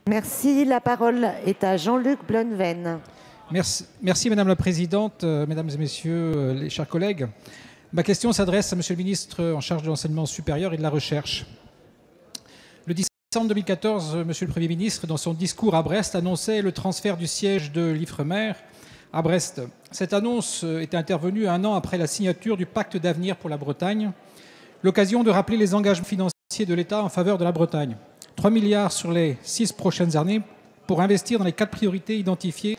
Merci. La parole est à Jean-Luc Blunven. Merci Madame la Présidente, Mesdames et Messieurs, les chers collègues. Ma question s'adresse à Monsieur le ministre en charge de l'enseignement supérieur et de la recherche. Le 10 décembre 2014, Monsieur le Premier ministre, dans son discours à Brest, annonçait le transfert du siège de l'Ifremer à Brest. Cette annonce était intervenue un an après la signature du pacte d'avenir pour la Bretagne, l'occasion de rappeler les engagements financiers de l'État en faveur de la Bretagne. 3 milliards sur les 6 prochaines années pour investir dans les 4 priorités identifiées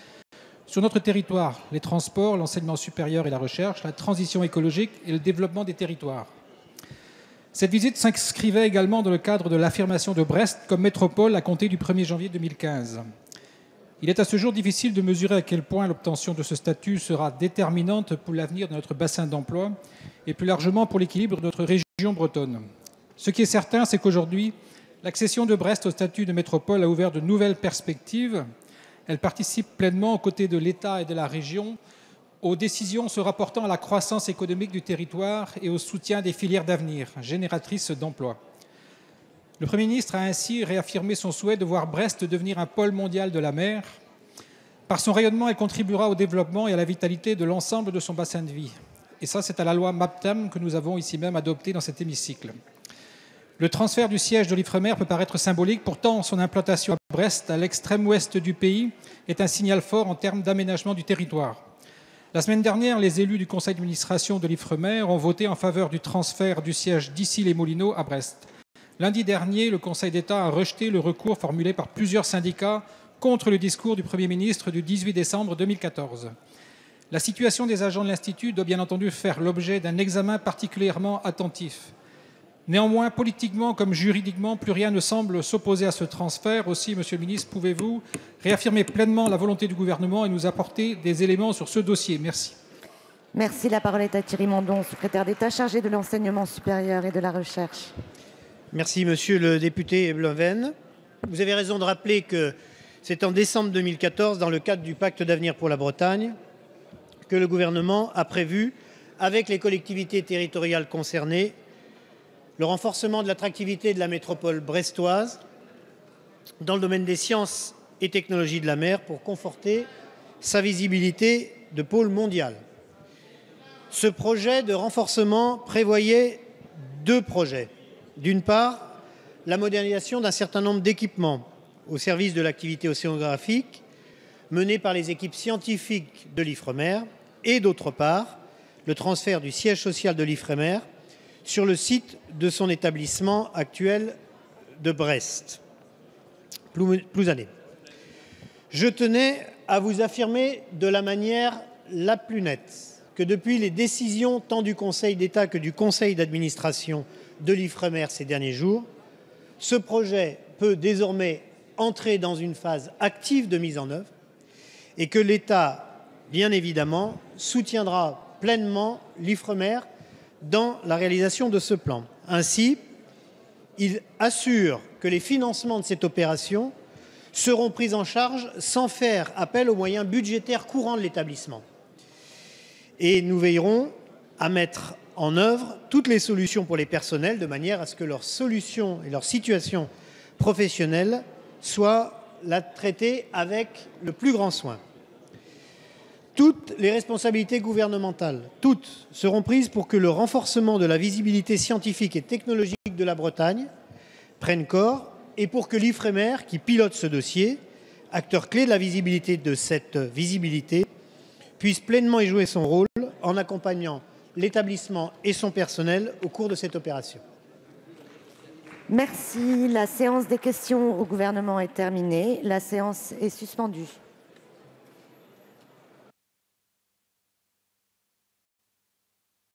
sur notre territoire: les transports, l'enseignement supérieur et la recherche, la transition écologique et le développement des territoires. Cette visite s'inscrivait également dans le cadre de l'affirmation de Brest comme métropole à compter du 1er janvier 2015. Il est à ce jour difficile de mesurer à quel point l'obtention de ce statut sera déterminante pour l'avenir de notre bassin d'emploi et plus largement pour l'équilibre de notre région bretonne. Ce qui est certain, c'est qu'aujourd'hui, l'accession de Brest au statut de métropole a ouvert de nouvelles perspectives. Elle participe pleinement aux côtés de l'État et de la région aux décisions se rapportant à la croissance économique du territoire et au soutien des filières d'avenir, génératrices d'emplois. Le Premier ministre a ainsi réaffirmé son souhait de voir Brest devenir un pôle mondial de la mer. Par son rayonnement, elle contribuera au développement et à la vitalité de l'ensemble de son bassin de vie. Et ça, c'est à la loi MAPTAM que nous avons ici même adoptée dans cet hémicycle. Le transfert du siège de l'Ifremer peut paraître symbolique, pourtant son implantation à Brest, à l'extrême ouest du pays, est un signal fort en termes d'aménagement du territoire. La semaine dernière, les élus du conseil d'administration de l'Ifremer ont voté en faveur du transfert du siège d'Issy-les-Moulineaux à Brest. Lundi dernier, le Conseil d'État a rejeté le recours formulé par plusieurs syndicats contre le discours du Premier ministre du 18 décembre 2014. La situation des agents de l'Institut doit bien entendu faire l'objet d'un examen particulièrement attentif. Néanmoins, politiquement comme juridiquement, plus rien ne semble s'opposer à ce transfert. Aussi, Monsieur le ministre, pouvez-vous réaffirmer pleinement la volonté du gouvernement et nous apporter des éléments sur ce dossier? Merci. Merci. La parole est à Thierry Mandon, secrétaire d'État chargé de l'enseignement supérieur et de la recherche. Merci, monsieur le député Blunven. Vous avez raison de rappeler que c'est en décembre 2014, dans le cadre du pacte d'avenir pour la Bretagne, que le gouvernement a prévu, avec les collectivités territoriales concernées, le renforcement de l'attractivité de la métropole brestoise dans le domaine des sciences et technologies de la mer pour conforter sa visibilité de pôle mondial. Ce projet de renforcement prévoyait 2 projets. D'une part, la modernisation d'un certain nombre d'équipements au service de l'activité océanographique menée par les équipes scientifiques de l'Ifremer et d'autre part, le transfert du siège social de l'Ifremer sur le site de son établissement actuel de Brest, Plouzané. Je tenais à vous affirmer de la manière la plus nette que depuis les décisions tant du Conseil d'État que du Conseil d'administration de l'Ifremer ces derniers jours, ce projet peut désormais entrer dans une phase active de mise en œuvre et que l'État, bien évidemment, soutiendra pleinement l'Ifremer dans la réalisation de ce plan. Ainsi, il assure que les financements de cette opération seront pris en charge sans faire appel aux moyens budgétaires courants de l'établissement. Et nous veillerons à mettre en œuvre toutes les solutions pour les personnels de manière à ce que leurs solutions et leur situation professionnelle soient traitées avec le plus grand soin. Toutes les responsabilités gouvernementales, toutes, seront prises pour que le renforcement de la visibilité scientifique et technologique de la Bretagne prenne corps et pour que l'Ifremer, qui pilote ce dossier, acteur clé de la visibilité de cette visibilité, puisse pleinement y jouer son rôle en accompagnant l'établissement et son personnel au cours de cette opération. Merci. La séance des questions au gouvernement est terminée. La séance est suspendue.